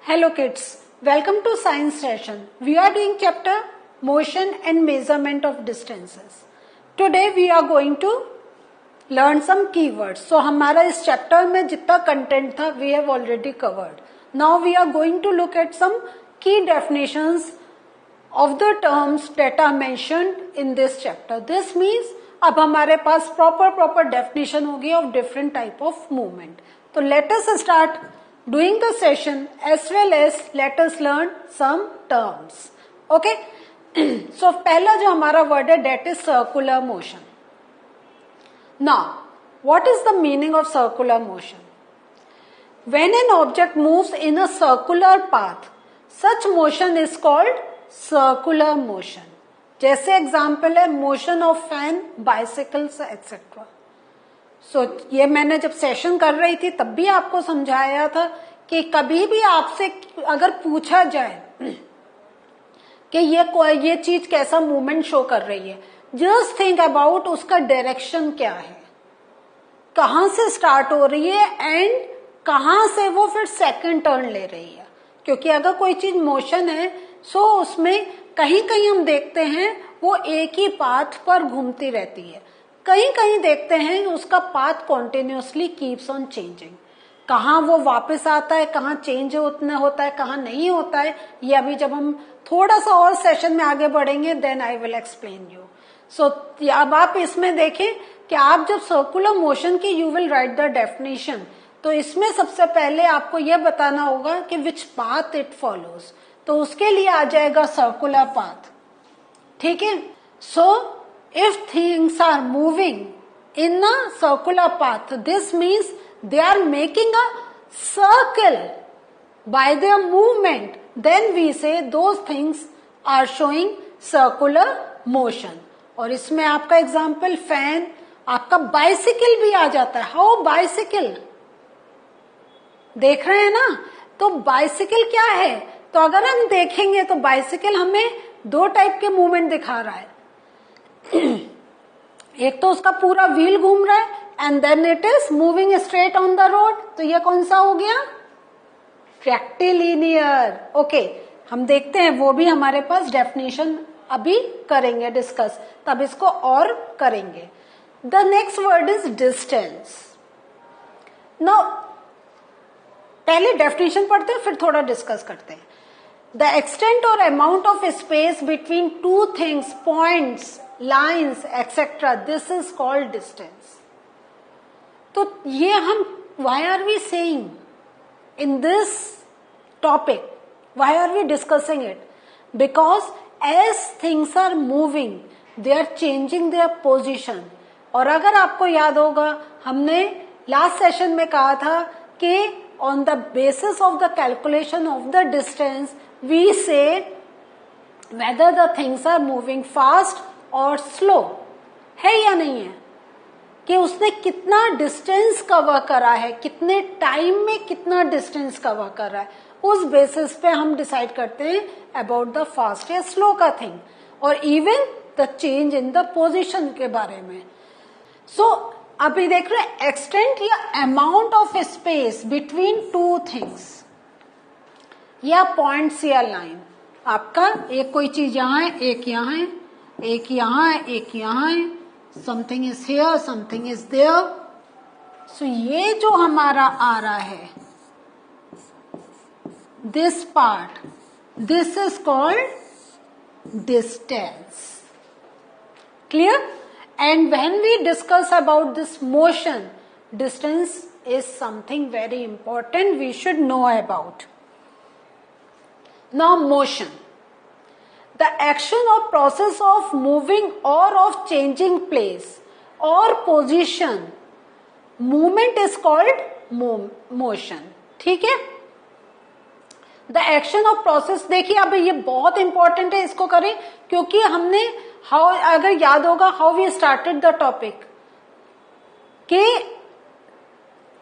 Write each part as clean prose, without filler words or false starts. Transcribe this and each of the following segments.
Hello kids, welcome to science session. We are doing chapter motion and measurement of distances. Today we are going to learn some keywords. So हमारा इस chapter में जितना content था we have already covered. Now we are going to look at some key definitions of the terms that are mentioned in this chapter. This means अब हमारे पास proper definition होगी of different type of movement. तो let us start doing the session as well as let us learn some terms. Okay? So पहला जो हमारा word है that is circular motion. Now, what is the meaning of circular motion? When an object moves in a circular path, such motion is called circular motion. जैसे example है motion of fan, bicycles etcetera. So ये मैंने जब session कर रही थी तब भी आपको समझाया था कि कभी भी आपसे अगर पूछा जाए कि ये चीज कैसा मूवमेंट शो कर रही है, जस्ट थिंक अबाउट उसका डायरेक्शन क्या है, कहां से स्टार्ट हो रही है एंड कहां से वो फिर सेकंड टर्न ले रही है. क्योंकि अगर कोई चीज मोशन है सो उसमें कहीं कहीं हम देखते हैं वो एक ही पाथ पर घूमती रहती है, कहीं कहीं देखते हैं उसका path continuously keeps on changing. कहाँ वो वापस आता है, कहाँ चेंज होता है, कहाँ नहीं होता है, ये अभी जब हम थोड़ा सा और सेशन में आगे बढ़ेंगे then I will explain you. So अब आप इसमें देखें कि आप जब सर्कुलर मोशन की you will write the definition, तो इसमें सबसे पहले आपको यह बताना होगा कि विच पाथ इट फॉलोज. तो उसके लिए आ जाएगा सर्कुलर पाथ. ठीक है. So if things are moving in a circular path, this means they are making a circle by their movement, then we say those things are showing circular motion. और इसमें आपका example fan, आपका bicycle भी आ जाता है. How bicycle देख रहे हैं ना, तो बाइसिकल क्या है, तो अगर हम देखेंगे तो बाइसिकल हमें दो टाइप के मूवमेंट दिखा रहा है. एक तो उसका पूरा व्हील घूम रहा है and then it is moving straight on the road. तो ये कौन सा हो गया, रेक्टिलिनियर. ओके, हम देखते हैं वो भी हमारे पास डेफिनेशन अभी करेंगे डिस्कस, तब इसको और करेंगे. The next word is distance. Now पहले डेफिनेशन पढ़ते हैं फिर थोड़ा डिस्कस करते हैं. द एक्सटेंट और amount of space between two things, points, lines etcetera, this is called distance. तो ये हम why are we saying in this topic, why are we discussing it? Because as things are moving they are changing their position. और अगर आपको याद होगा हमने last session में कहा था कि on the basis of the calculation of the distance we say whether the things are moving fast or slow. है या नहीं है, कि उसने कितना डिस्टेंस कवर करा है, कितने टाइम में कितना डिस्टेंस कवर कर रहा है, उस बेसिस पे हम डिसाइड करते हैं अबाउट द फास्ट या स्लो का थिंग, और even the change in the position के बारे में. सो अभी देख रहे हैं एक्सटेंट या amount of space between two things या पॉइंट्स या लाइन. आपका एक कोई चीज यहाँ है, एक यहाँ है, एक यहाँ है, एक यहाँ है, something is here, something is there. So ये जो हमारा आ रहा है this part, this is called distance. Clear? And when we discuss about this motion, distance is something very important we should know about. Now motion, the action or process of moving or of changing place or position, movement is called motion. ठीक है. The action of process, देखिए अब ये बहुत important है, इसको करें क्योंकि हमने अगर याद होगा how we started the topic कि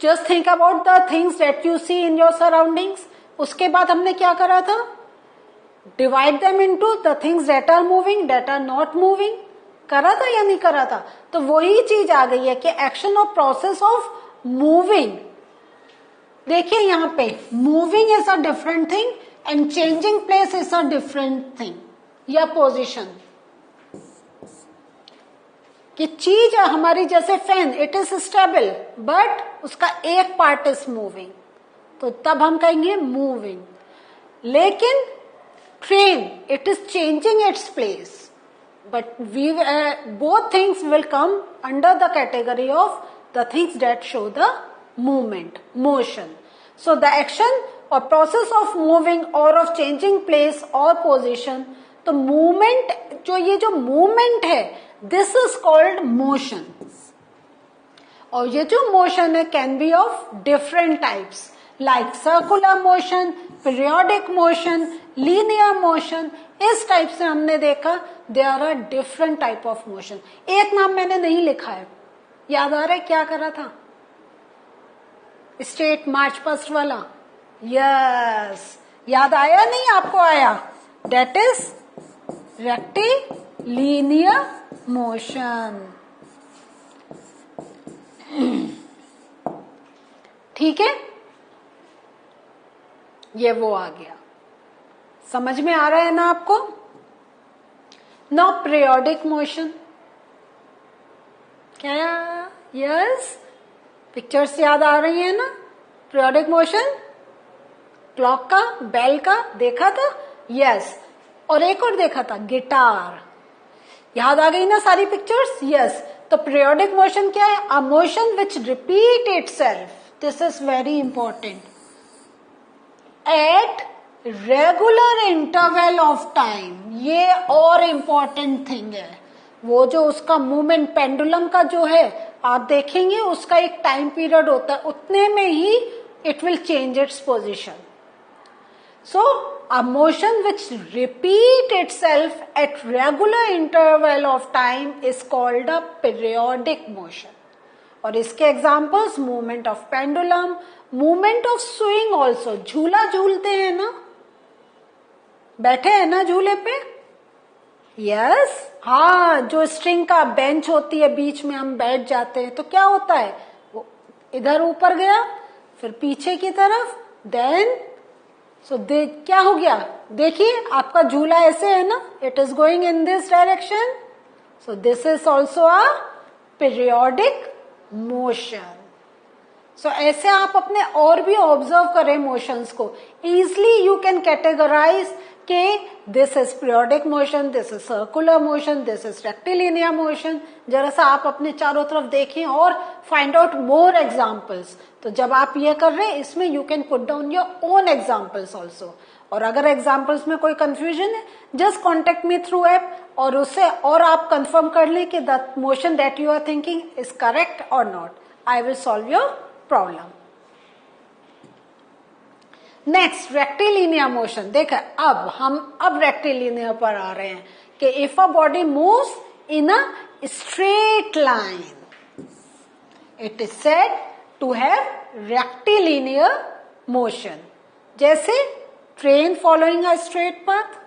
just think about the things that you see in your surroundings. उसके बाद हमने क्या करा था, divide them into the things that are moving, that are not moving. करा था या नहीं करा था. तो वही चीज आ गई है कि action of process of moving देखिए यहाँ पे moving is a different thing and changing place is a different thing, या पोजिशन। कि चीज है हमारी, जैसे fan, it is stable but उसका एक पार्ट इज मूविंग, तो तब हम कहेंगे मूविंग। लेकिन train, it is changing its place, but both things will come under the category of the things that show the movement, motion. So the action or process of moving or of changing place or position, तो movement, ये जो movement है, this is called motion. और ये जो motion है can be of different types like circular motion, periodic motion, linear motion. इस type से हमने देखा there are different type of motion. एक नाम मैंने नहीं लिखा है, याद आ रहा है क्या करा था? स्टेट मार्च पास्ट वाला, यस, याद आया नहीं आपको? आया, that is rectilinear motion. ठीक है, ये वो आ गया, समझ में आ रहा है ना आपको? नाउ पीरियोडिक मोशन, क्या? यस, पिक्चर्स याद आ रही है ना? पीरियोडिक मोशन, क्लॉक का, बेल का देखा था, यस। और एक और देखा था, गिटार। याद आ गई ना सारी पिक्चर्स? यस। तो पीरियोडिक मोशन क्या है? अ motion which repeat itself, this is very important, eight regular interval of time. ये और इम्पॉर्टेंट थिंग है, वो जो उसका मूवमेंट पेंडुलम का जो है, आप देखेंगे उसका एक टाइम पीरियड होता है, उतने में ही it will change its position. So a motion which repeat itself at regular interval of time is called a periodic motion. और इसके examples, movement of pendulum, movement of swing also. झूला झूलते हैं ना, बैठे हैं ना झूले पे, यस, हाँ, जो स्ट्रिंग का बेंच होती है, बीच में हम बैठ जाते हैं, तो क्या होता है, वो इधर ऊपर गया, फिर पीछे की तरफ, देन क्या हो गया? देखिए आपका झूला ऐसे है ना, it is going in this direction, so this is also a periodic motion. सो ऐसे आप अपने और भी ऑब्जर्व करें मोशंस को, इजली यू कैन कैटेगराइज के this is periodic motion, this is circular motion, this is rectilinear motion. जरा सा आप अपने चारों तरफ देखें और फाइंड आउट मोर एग्जाम्पल्स। तो जब आप ये कर रहे हैं, इसमें you can put down your own examples also. और अगर एग्जाम्पल्स में कोई कंफ्यूजन है, just contact me through app, और उससे और आप कंफर्म कर लें कि the motion that you are thinking is correct और not. I will solve your problem. Next, rectilinear motion. देखा, अब रेक्टिलिनियर पर आ रहे हैं कि if a body moves in a straight line, it is said to have rectilinear motion. जैसे train following a straight path,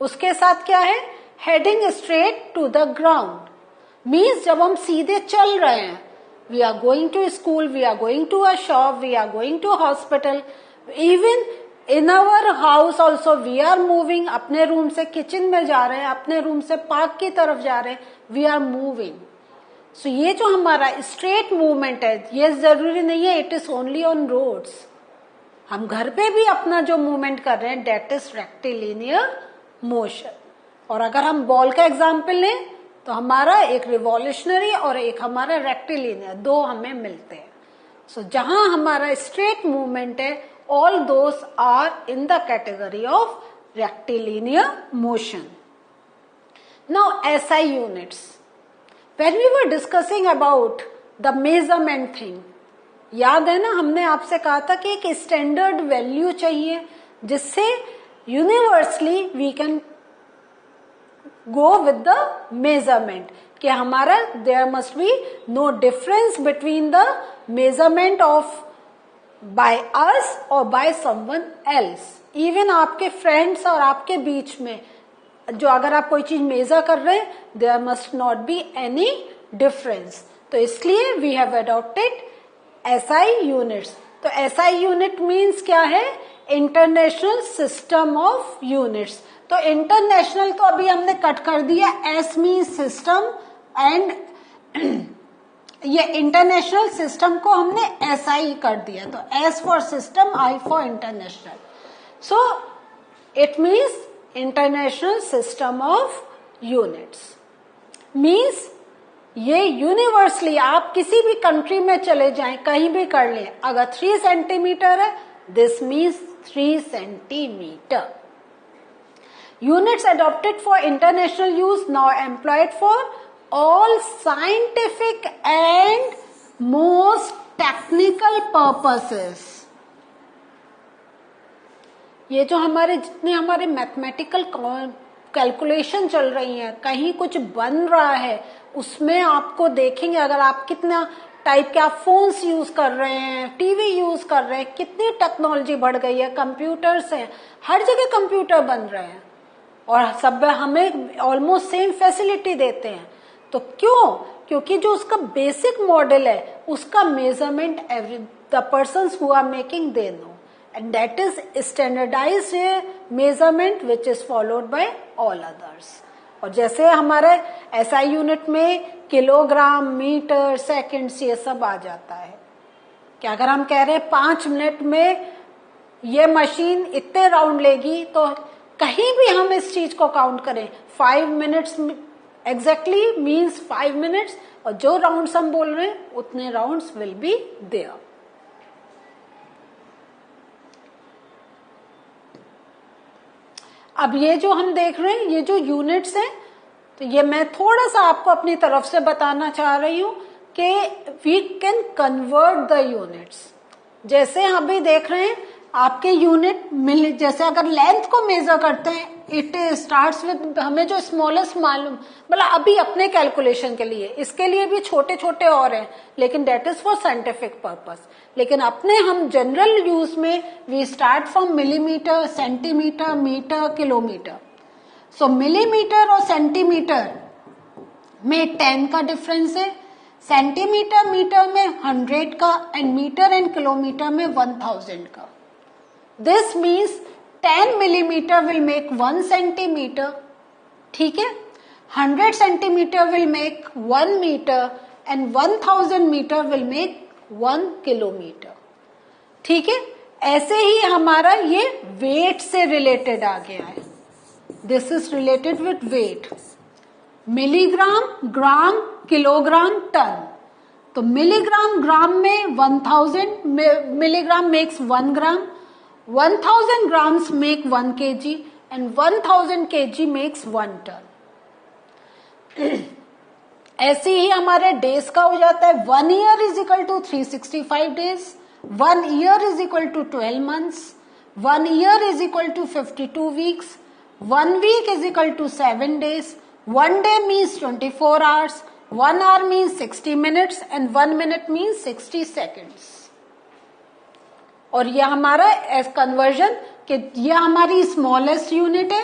उसके साथ क्या है, heading straight to the ground, means जब हम सीधे चल रहे हैं, we are going to school, we are going to a shop, we are going to hospital, even in our house also we are moving. अपने रूम से kitchen में जा रहे हैं, अपने रूम से पार्क की तरफ जा रहे हैं, वी आर मूविंग। सो ये जो हमारा स्ट्रेट मूवमेंट है, ये जरूरी नहीं है it is only on roads. हम घर पे भी अपना जो मूवमेंट कर रहे हैं, दैट इज रेक्टिलिनियर मोशन। और अगर हम बॉल का एग्जाम्पल लें, तो हमारा एक रिवॉल्यूशनरी और एक हमारा रेक्टिलिनियर, दो हमें मिलते हैं। सो जहां हमारा स्ट्रेट मूवमेंट है, all those are in the category of rectilinear motion. Now SI units, when we were discussing about the measurement thing, याद है ना, हमने आपसे कहा था कि एक स्टैंडर्ड वैल्यू चाहिए जिससे universally we can go with the measurement, कि हमारा there must be no difference between the measurement of by us और by someone else। इवन आपके फ्रेंड्स और आपके बीच में जो अगर आप कोई चीज मेजर कर रहे हैं, there must not be any difference. तो इसलिए we have adopted SI units. तो SI यूनिट मीन्स क्या है? International system of units. तो इंटरनेशनल तो अभी हमने कट कर दिया, S मीन्स सिस्टम, एंड ये इंटरनेशनल सिस्टम को हमने SI कर दिया, तो S for system, I for international. So it means international system of units. Means ये यूनिवर्सली आप किसी भी कंट्री में चले जाएं, कहीं भी कर लें, अगर 3 सेंटीमीटर है, this means 3 centimetre. Units adopted for international use now employed for all scientific and most technical purposes. ये जो हमारे जितने हमारे मैथमेटिकल कैलकुलेशन चल रही हैं, कहीं कुछ बन रहा है, उसमें आपको देखेंगे अगर आप कितना टाइप के आप फोन्स यूज कर रहे हैं, टीवी यूज कर रहे हैं, कितनी टेक्नोलॉजी बढ़ गई है, कंप्यूटर्स हैं, हर जगह कंप्यूटर बन रहे हैं और सब हमें ऑलमोस्ट सेम फैसिलिटी देते हैं। तो क्यों? क्योंकि जो उसका बेसिक मॉडल है, उसका measurement the persons who are making they know, and that is standardized measurement which is followed by all others. और जैसे हमारे SI यूनिट में किलोग्राम, मीटर, सेकंड्स ये सब आ जाता है कि अगर हम कह रहे हैं 5 मिनट में ये मशीन इतने राउंड लेगी, तो कहीं भी हम इस चीज को काउंट करें 5 मिनट्स एग्जैक्टली मीन्स 5 मिनट्स, और जो राउंड्स हम बोल रहे हैं उतने राउंड्स विल बी देयर। अब ये जो हम देख रहे हैं, ये जो यूनिट्स हैं, तो ये मैं थोड़ा सा आपको अपनी तरफ से बताना चाह रही हूं कि we can convert the units. जैसे अभी देख रहे हैं आपके यूनिट जैसे अगर लेंथ को मेजर करते हैं, इट स्टार्ट्स विद, हमें जो स्मॉलेस्ट मालूम, मतलब अभी अपने कैलकुलेशन के लिए, इसके लिए भी छोटे छोटे और हैं, लेकिन that is for scientific purpose. लेकिन अपने हम जनरल यूज में we start from millimetre, centimetre, metre, kilometre. So millimetre और सेंटीमीटर में 10 का डिफरेंस है, सेंटीमीटर मीटर में 100 का, एंड मीटर एंड किलोमीटर में 1000 का। This means 10 millimeter will make 1 centimeter, ठीक है, 100 centimeter will make 1 meter, and 1000 meter will make 1 kilometer, ठीक है। ऐसे ही हमारा ये वेट से रिलेटेड आ गया है, this is related with weight. Milligram, gram, kilogram, ton. तो मिलीग्राम, ग्राम में 1000 milligram makes 1 gram, 1000 grams make 1 kg, and 1000 kg makes 1 ton. ऐसे ही हमारे डेज का हो जाता है, 1 year is equal to 365 days, 1 year is equal to 12 months, 1 year is equal to 52 weeks, 1 week is equal to 7 days, 1 day means 24 hours, 1 hour means 60 minutes, and 1 minute means 60 seconds. और ये हमारा conversion कि ये हमारी smallest unit है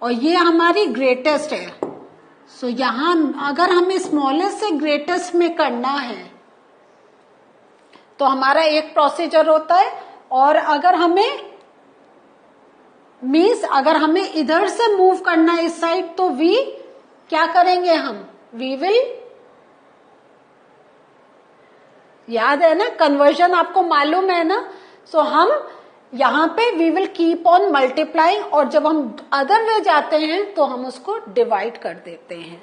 और ये हमारी ग्रेटेस्ट है। सो यहां अगर हमें स्मॉलेस्ट से ग्रेटेस्ट में करना है तो हमारा एक प्रोसीजर होता है, और अगर हमें मीन्स अगर हमें इधर से मूव करना है इस साइड, तो वी क्या करेंगे, हम वी विल, याद है ना, कन्वर्जन आपको मालूम है ना। सो हम यहां पे we will keep on multiplying, और जब हम अदर वे जाते हैं तो हम उसको डिवाइड कर देते हैं,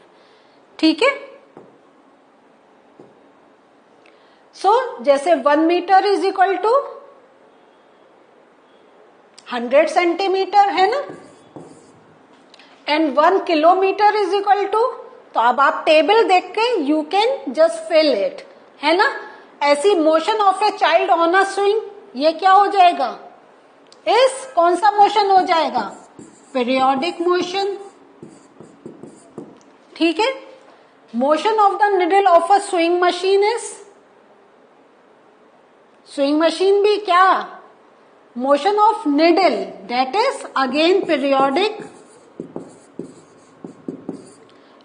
ठीक है। सो जैसे 1 metre is equal to 100 centimetre है ना, and 1 kilometre is equal to, तो अब आप टेबल देख के you can just fill it, है ना। ऐसी motion of a child on a swing, ये क्या हो जाएगा, इस कौन सा मोशन हो जाएगा, पीरियोडिक मोशन, ठीक है। Motion of the needle of a swing machine is, swing machine भी क्या, motion of needle, that is again periodic,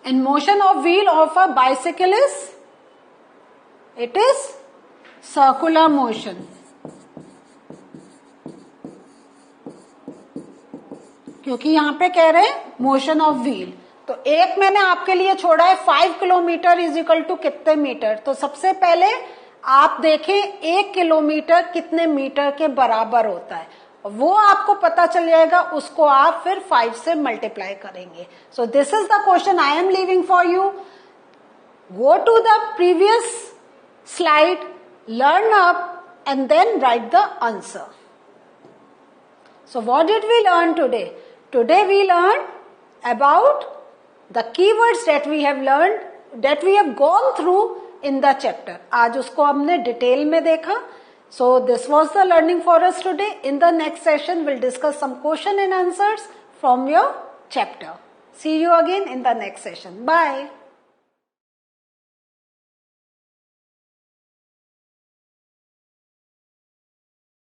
and motion of wheel of a bicycle is, it is circular motion, क्योंकि यहां पे कह रहे हैं मोशन ऑफ व्हील। तो एक मैंने आपके लिए छोड़ा है 5 किलोमीटर इज इक्वल टू कितने मीटर। तो सबसे पहले आप देखें 1 किलोमीटर कितने मीटर के बराबर होता है, वो आपको पता चल जाएगा, उसको आप फिर 5 से मल्टीप्लाई करेंगे। So this is the question I am leaving for you. Go to the previous slide, learn up and then write the answer. So what did we learn today? Today we learned about the keywords that we have learned, that we have gone through in the chapter. आज उसको हमने detail में देखा. So this was the learning for us today. In the next session we'll discuss some question and answers from your chapter. See you again in the next session. Bye.